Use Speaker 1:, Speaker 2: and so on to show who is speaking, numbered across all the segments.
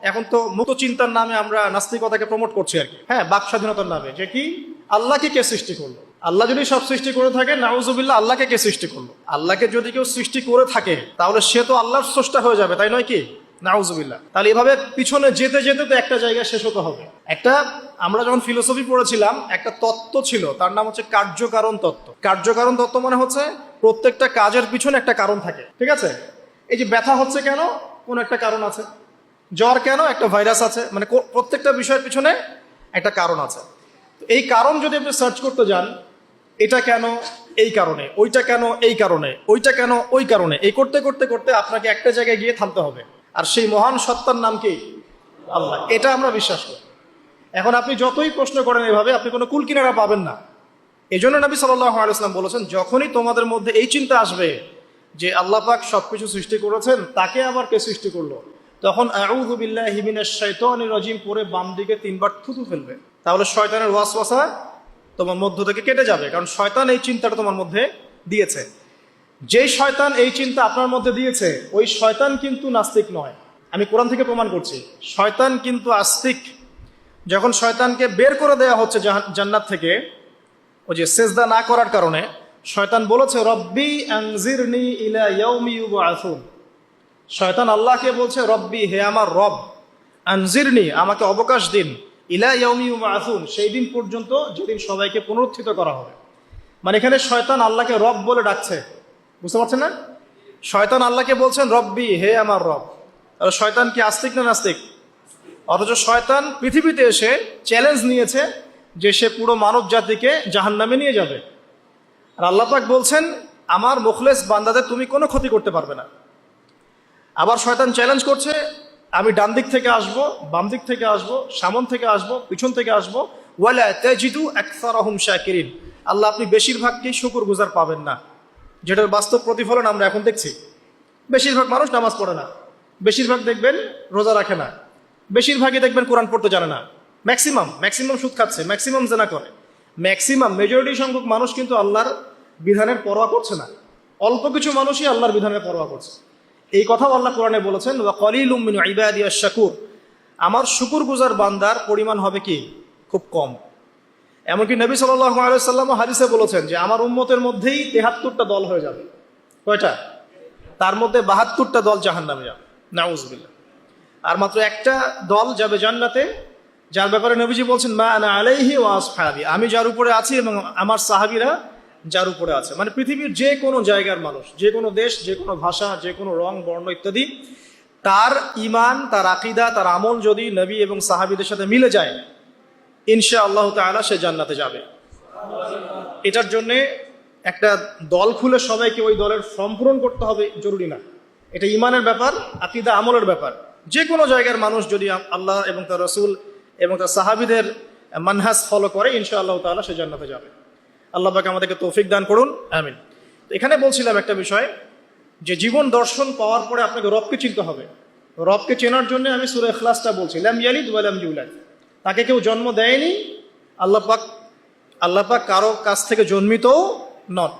Speaker 1: এখন তো মুক্ত চিন্তার নামে আমরা নাস্তিকতাকে প্রমোট করছি আর কি, হ্যাঁ, বাক স্বাধীনতার নামে, যে কি আল্লাহকে কে সৃষ্টি করলো? আল্লাহ যদি সব সৃষ্টি করে থাকে, নাউজুবিল্লাহ, আল্লাহকে কে সৃষ্টি করলো? আল্লাহকে যদি কেউ সৃষ্টি করে থাকে তাহলে সে তো আল্লাহর স্রষ্টা হয়ে যাবে, তাই নয় কি? নাউজুবিল্লাহ। তাহলে এভাবে পিছনে যেতে যেতে তো একটা জায়গায় শেষ হতে হবে। একটা, আমরা যখন ফিলোসফি পড়েছিলাম, একটা তত্ত্ব ছিল, তার নাম হচ্ছে কার্যকারণ তত্ত্ব। কার্যকারণ তত্ত্ব মানে হচ্ছে প্রত্যেকটা কাজের পিছনে একটা কারণ থাকে, ঠিক আছে? এই যে ব্যথা হচ্ছে কেন? কোন একটা কারণ আছে। জ্বর কেন? একটা ভাইরাস আছে। মানে প্রত্যেকটা বিষয়ের পিছনে একটা কারণ আছে। এই কারণ যদি আপনি সার্চ করতে যান, এটা কেন এই কারণে, ওইটা কেন এই কারণে, ওইটা কেন ওই কারণে, এই করতে করতে করতে আপনাকে একটা জায়গায় গিয়ে থামতে হবে। আর সেই মহান সত্তার নাম কি? আল্লাহ। এটা আমরা বিশ্বাস করি। এখন আপনি যতই প্রশ্ন করেন এভাবে, আপনি কোনো কুল কিনারা পাবেন না। এই জন্য নবী সাল্লাল্লাহু আলাইহি ওয়াসাল্লাম বলেছেন, যখনই তোমাদের মধ্যে এই চিন্তা আসবে যে আল্লাহ পাক সবকিছু সৃষ্টি করেছেন, তাকে আবার কে সৃষ্টি করলো, তখন আউযু বিল্লাহি মিনাশ শাইতানির রাজিম পরে বাম দিকে 3 বার থুতু ফেলবে। তাহলে শয়তানের ওয়াসওয়াসা তোমার মধ্য থেকে কেটে যাবে, কারণ শয়তান এই চিন্তাটা তোমার মধ্যে দিয়েছে। যেই শয়তান এই চিন্তা আপনার মধ্যে দিয়েছে, ওই শয়তান কিন্তু নাস্তিক নয়। আমি কোরআন থেকে প্রমাণ করছি, শয়তান কিন্তু আস্তিক। যখন শয়তানকে বের করে দেওয়া হচ্ছে জান্নাত থেকে, ওই যে সেজদা না করার কারণে, শয়তান বলেছে রব্বি আনজিরনি ইলা ইয়াউমি ইউবআসুন। শয়তান আল্লাহকে বলছে রব্বি, হে আমার রব, আনজিরনি, আমাকে অবকাশ দিন, ইলা ইয়াউমি ইউবআসুন, সেই দিন পর্যন্ত যেদিন সবাইকে পুনরুত্থিত করা হবে। মানে এখানে শয়তান আল্লাহকে রব বলে ডাকছে, বুঝতে পারছেন না? শয়তান আল্লাহকে বলছেন রব্বি, হে আমার রব। তাহলে শয়তান কি আস্তিক না নাস্তিক? অথচ শয়তান পৃথিবীতে এসে চ্যালেঞ্জ নিয়েছে যে সে পুরো মানব জাতিকে জাহান্নামে নিয়ে যাবে। আর আল্লাহ পাক বলছেন, আমার মুখলেস বান্দাদের তুমি কোনো ক্ষতি করতে পারবে না। আবার শয়তান চ্যালেঞ্জ করছে, আমি ডান দিক থেকে আসবো, বাম দিক থেকে আসবো, সামন থেকে আসবো, পিছন থেকে আসবো, ওয়ালা তাজিদু আকসারাহুম শাকিরিন। আল্লাহ, আপনি বেশিরভাগকেই শুকরগুজার পাবেন না। যেটার বাস্তব প্রতিফলন আমরা এখন দেখছি। বেশিরভাগ মানুষ নামাজ পড়ে না, বেশিরভাগ দেখবেন রোজা রাখে না, বেশিরভাগই দেখবেন কোরআন পড়তে জানে না, ম্যাক্সিমাম সুদ খাচ্ছে, ম্যাক্সিমাম জেনা করে, মেজরিটি সংখ্যক মানুষ কিন্তু আল্লাহর বিধানের পরোয়া করছে না। অল্প কিছু মানুষই আল্লাহর বিধানের পরোয়া করছে। এই কথাও আল্লাহ কোরআনে বলেছেন, ওয়া কলিলুম মিন ইবাদিয়াশ শাকুর, আমার শুকরগুজার বান্দার পরিমাণ হবে কি? খুব কম। এমনকি নবী সাল্লাল্লাহু আলাইহি ওয়াসাল্লাম হাদিসে বলেছেন যে আমার উম্মতের মধ্যেই 73টা দল হয়ে যাবে। কয়টা? তার মধ্যে 72টা দল জাহান্নামে যাবে, নাউজুবিল্লাহ। আর মাত্র একটা দল যাবে জান্নাতে, যার ব্যাপারে নবীজি বলছেন, মা আনা আলাইহি ওয়া আসহাবি, আমি যার উপরে আছি এবং আমার সাহাবীরা যার উপরে আছে। মানে পৃথিবীর যে কোনো জায়গার মানুষ, যে কোনো দেশ, যে কোনো ভাষা, যে কোনো রং বর্ণ ইত্যাদি, তার ঈমান, তার আকীদা, তার আমল যদি নবী এবং সাহাবীদের সাথে মিলে যায়, ইনশাআল্লাহ তাআলা সে জান্নাতে যাবে। এটার জন্য একটা দল খুলে সবাইকে ওই দলের ফর্ম পূরণ করতে হবে জরুরি না। এটা ঈমানের ব্যাপার, আকীদা আমলের ব্যাপার। যে কোনো জায়গার মানুষ যদি আল্লাহ এবং তার রাসূল এবং তার সাহাবীদের মানহাজ ফলো করে, ইনশাআল্লাহ তাআলা সে জান্নাতে যাবে। আল্লাহ পাক আমাদেরকে তৌফিক দান করুন, আমিন। তো এখানে বলছিলাম একটা বিষয়, যে জীবন দর্শন পাওয়ার পরে আপনাকে রবকে চিনতে হবে। রবকে চেনার জন্য আমি সূরা ইখলাসটা বলছি, লাম ইয়ালিদ ওয়া লাম ইউলাদ, তাকে কেউ জন্ম দেয়নি, আল্লাহ পাক কারো কাছ থেকে জন্মিতও নন।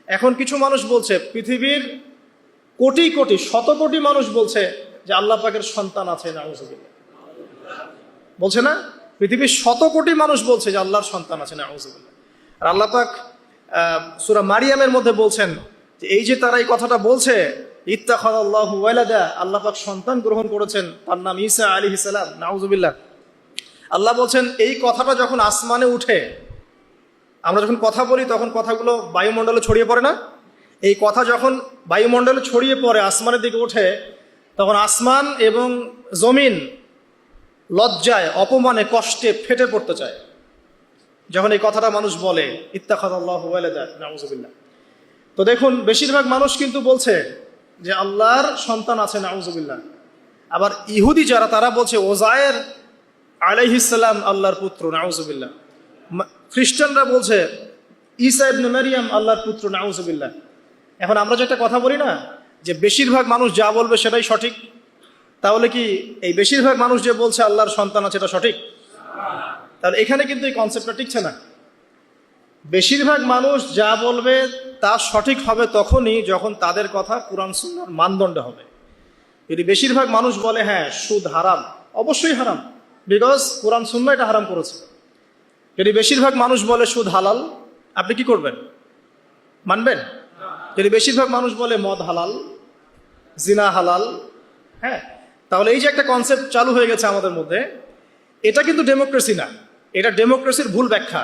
Speaker 1: এখন কিছু মানুষ বলছে, পৃথিবীর কোটি কোটি শত কোটি মানুষ বলছে যে আল্লাহ পাকের সন্তান আছে, নাউজুবিল্লাহ। বলছে না? পৃথিবীর শত কোটি মানুষ বলছে যে আল্লাহর সন্তান আছে, নাউজুবিল্লাহ। আর আল্লাহ পাক সূরা মারিয়ামের মধ্যে বলছেন যে এই যে তারা এই কথাটা বলছে, ইত্তাখাযাল্লাহু ওয়ালাদা, আল্লাহ পাক সন্তান গ্রহণ করেছেন, তার নাম ঈসা আলাইহিস সালাম, নাউজুবিল্লাহ। আল্লাহ বলছেন এই কথাটা যখন আসমানে উঠে, আমরা যখন কথা বলি তখন কথাগুলো বায়ুমণ্ডলে ছড়িয়ে পড়ে না? এই কথা যখন বায়ুমণ্ডলে ছড়িয়ে পড়ে, আসমানের দিকে ওঠে, তখন আসমান এবং জমিন লজ্জায়, অপমানে, কষ্টে ফেটে পড়তে চায় যখন এই কথাটা মানুষ বলে, ইত্তাখাযাল্লাহু ওয়ালাদা, নাউজুবিল্লাহ। তো দেখুন, বেশিরভাগ মানুষ কিন্তু বলছে যে আল্লাহর সন্তান আছে, নাউজুবিল্লাহ। আবার ইহুদি যারা, তারা বলছে ওজায়ের আলাইহিস সালাম আল্লাহর পুত্র, নাউজুবিল্লাহ। খ্রিস্টানরা বলছে ঈসা ইবনে মারিয়াম আল্লাহর পুত্র, নাউজুবিল্লাহ। এখন আমরা যে একটা কথা বলি না, যে বেশিরভাগ মানুষ যা বলবে সেটাই সঠিক, তাহলে কি এই বেশিরভাগ মানুষ যে বলছে আল্লাহর সন্তান আছে এটা সঠিক? তাহলে এখানে কিন্তু এই কনসেপ্টটা টিকছে না। বেশিরভাগ মানুষ যা বলবে তা সঠিক হবে তখনই যখন তাদের কথা কুরআন সুন্নাহর মানদণ্ডে হবে। যদি বেশিরভাগ মানুষ বলে হ্যাঁ সুদ হারাম, অবশ্যই হারাম, বিকজ কোরআন সুন্নাহ এটা হারাম করেছে। যদি বেশিরভাগ মানুষ বলে সুদ হালাল, আপনি কি করবেন? মানবেন? যদি বেশিরভাগ মানুষ বলে মদ হালাল, জিনা হালাল, হ্যাঁ, তাহলে এই যে একটা কনসেপ্ট চালু হয়ে গেছে আমাদের মধ্যে, এটা কিন্তু ডেমোক্রেসি না, এটা ডেমোক্রেসির ভুল ব্যাখ্যা।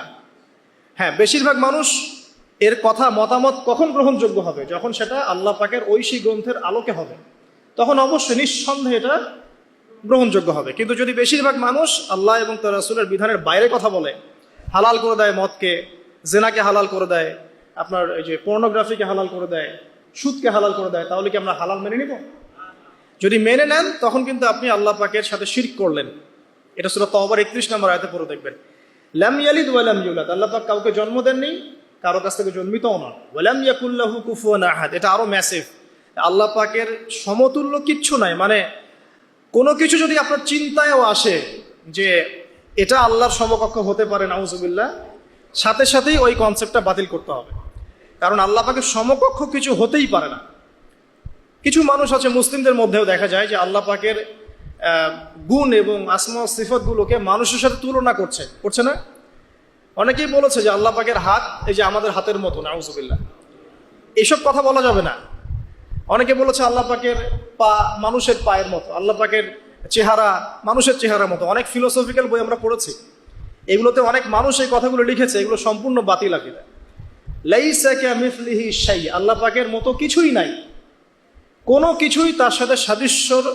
Speaker 1: হ্যাঁ, বেশিরভাগ মানুষ এর কথা মতামত কখন গ্রহণযোগ্য হবে? যখন সেটা আল্লাহ পাকের ঐশী গ্রন্থের আলোকে হবে, তখন অবশ্যই নিঃসন্দেহে এটা গ্রহণযোগ্য হবে। কিন্তু যদি বেশিরভাগ মানুষ আল্লাহ এবং তার রাসূলের বিধানের বাইরে কথা বলে, হালাল করে দেয় মদকে, জেনাকে হালাল করে দেয়, আপনার এই যে পর্নোগ্রাফিকে হালাল করে দেয়, সুদকে হালাল করে দেয়, তাহলে কি আমরা হালাল মেনে নিব? যদি মেনে নেন তখন কিন্তু আপনি আল্লাহ পাকের সাথে শিরক করলেন। এটা সূরা তাওবার 31 নম্বর আয়াতে পড়ে দেখবেন। লাম ইয়ালিদ ওয়া লাম ইউলাদ, আল্লাহ পাক কাউকে জন্ম দেননি, কারো কাছ থেকে জন্মিতও নন। ওয়া লাম ইয়াকুল লাহু কুফুয়ান আহাদ, এটা আরো ম্যাসিভ। আল্লাহ পাকের সমতুল্য কিচ্ছু নাই। মানে কোনো কিছু যদি আপনার চিন্তায়ও আসে যে এটা আল্লাহর সমকক্ষ হতে পারে, নাউজুবিল্লাহ, সাথে সাথেই ওই কনসেপ্টটা বাতিল করতে হবে। কারণ আল্লাহ পাকের সমকক্ষ কিছু হতেই পারে না। কিছু মানুষ আছে মুসলিমদের মধ্যেও দেখা যায় যে আল্লাহ পাকের গুণ এবং আসমা সিফতগুলোকে মানুষের সাথে তুলনা করছে না? অনেকেই বলেছে যে আল্লাহ পাকের হাত এই যে আমাদের হাতের মতো, নাউজুবিল্লাহ, এইসব কথা বলা যাবে না। অনেকে বলেছে আল্লাহ পাকের পা মানুষের পায়ের মতো, আল্লাহ পাকের চেহারা মানুষের চেহারার মতো। অনেক ফিলোসফিক্যাল বই আমরা পড়েছি, এগুলোতে অনেক মানুষ এই কথাগুলো লিখেছে, এগুলো সম্পূর্ণ বাতিল আকীদা। লাইসা কামিসলিহি শাই, আল্লাহ পাকের মতো কিছুই নাই, কোনো কিছুই তার সাথে সাদৃশ্যর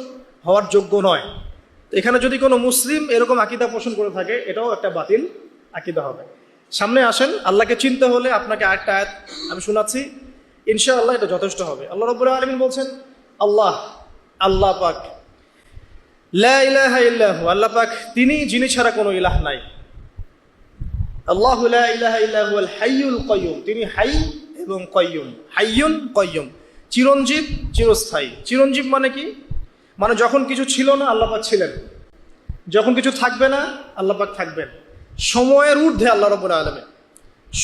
Speaker 1: হওয়ার যোগ্য নয়। এখানে যদি কোনো মুসলিম এরকম আকীদা পোষণ করে থাকে, এটাও একটা বাতিল আকীদা হবে। সামনে আসেন, আল্লাহকে চিনতে হলে আপনাকে আরেকটা আয়াত আমি শোনাচ্ছি, ইনশাআল্লাহ এটা যথেষ্ট হবে। আল্লাহ রাব্বুল আলামিন বলছেন, আল্লাহ পাক, লা ইলাহা ইল্লাহু, আল্লাহ পাক তিনি, যিনি ছাড়া কোনো ইলাহ নাই। আল্লাহু লা ইলাহা ইল্লা হুয়াল হাইয়ুল কাইয়ুম, তিনি হাই এবং কাইয়ুম, হাইয়ুন কাইয়ুম, চিরঞ্জীব চিরস্থায়ী। চিরঞ্জীব মানে কি? মানে যখন কিছু ছিল না আল্লাহ পাক ছিলেন, যখন কিছু থাকবে না আল্লাহ পাক থাকবেন। সময়ের ঊর্ধ্বে আল্লাহ রাব্বুল আলামিন,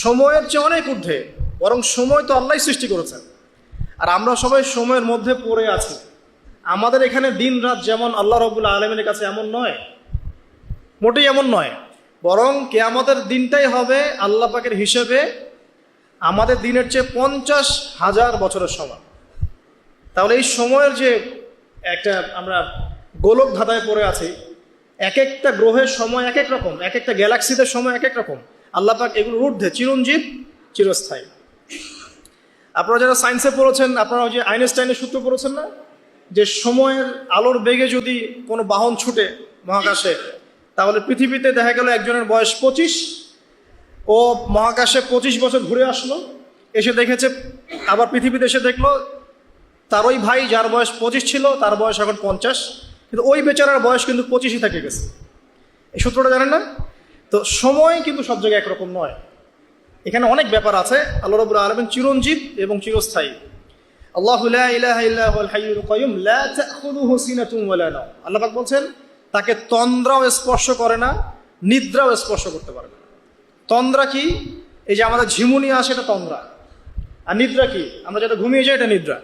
Speaker 1: সময়ের চেয়ে অনেক ঊর্ধ্বে, বরং সময় তো আল্লাহই সৃষ্টি করেছেন, আর আমরা সবাই সময়ের মধ্যে পড়ে আছি। আমাদের এখানে দিন রাত যেমন আল্লাহ রাব্বুল আলামিনের কাছে এমন নয়, মোটেই এমন নয়, বরং কিয়ামতের দিনটাই হবে আল্লাহ পাকের হিসেবে আমাদের দিনের চেয়ে 50,000 বছরের সমান। তাহলে এই সময়ের যে একটা আমরা গোলক ধাঁধায় পড়ে আছি, এক একটা গ্রহের সময় এক এক রকম, এক একটা গ্যালাক্সিতে সময় এক এক রকম। আল্লাহ পাক এগুলোর ঊর্ধ্বে, চিরঞ্জীব চিরস্থায়ী। আপনারা যারা সায়েন্সে পড়েছেন, আপনারা ওই যে আইনস্টাইনের সূত্র পড়েছেন না, যে সময়ের আলোর বেগে যদি কোনো বাহন ছুটে মহাকাশে, তাহলে পৃথিবীতে দেখা গেল একজনের বয়স 25, ও মহাকাশে 25 বছর ঘুরে আসলো, এসে দেখেছে, আবার পৃথিবীতে এসে দেখলো তার ওই ভাই যার বয়স 25 ছিল তার বয়স এখন 50, কিন্তু ওই বেচারার বয়স কিন্তু 25ই থেকে গেছে। এই সূত্রটা জানেন না? তো সময় কিন্তু সব জায়গায় একরকম নয়, এখানে অনেক ব্যাপার আছে। আল্লাহ রাব্বুল আলামিন চিরঞ্জীব এবং চিরস্থায়ী। আল্লাহু লা ইলাহা ইল্লা হুয়াল হাইয়ুল কাইয়ুম লা তাখুযুহু সিনাতুন ওয়ালা নাওম, আল্লাহ পাক বলছেন তাকে তন্দ্রাও স্পর্শ করে না, নিদ্রাও স্পর্শ করতে পারে না। তন্দ্রা কি? এই যে আমাদের ঝিমুনি আসে, এটা তন্দ্রা। আর নিদ্রা কি? আমরা যেটা ঘুমিয়ে যাই, এটা নিদ্রা।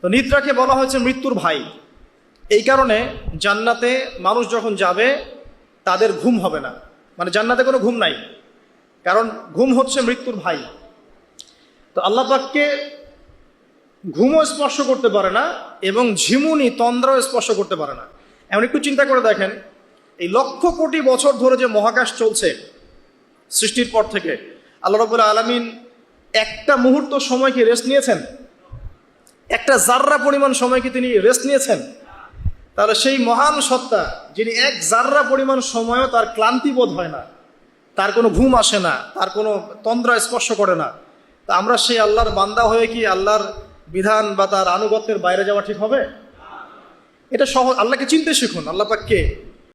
Speaker 1: তো নিদ্রাকে বলা হয়েছে মৃত্যুর ভাই। এই কারণে জান্নাতে মানুষ যখন যাবে তাদের ঘুম হবে না, মানে জান্নাতে কোনো ঘুম নাই, কারণ ঘুম হচ্ছে মৃত্যুর ভাই। তো আল্লাহ পাককে ঘুমও স্পর্শ করতে পারে না এবং ঝিমুনি তন্দ্রাও স্পর্শ করতে পারে না। এমন একটু চিন্তা করে দেখেন, এই লক্ষ কোটি বছর ধরে যে মহাকাশ চলছে সৃষ্টির পর থেকে, আল্লাহ রাব্বুল আলামিন একটা মুহূর্ত সময় কি রেস্ট নিয়েছেন? একটা জাররা পরিমাণ সময় কি তিনি রেস্ট নিয়েছেন? তাহলে সেই মহান সত্তা, যিনি এক জাররা পরিমাণ সময়ও তার ক্লান্তি বোধ হয় না, তার কোনো ঘুম আসে না, তার কোনো তন্দ্রা স্পর্শ করে না, তা আমরা সেই আল্লাহর বান্দা হয়ে কি আল্লাহর বিধান বা তার আনুগত্যের বাইরে যাওয়া ঠিক হবে? এটা সহজ। আল্লাহকে চিনতে শিখুন, আল্লাহ পাক কে।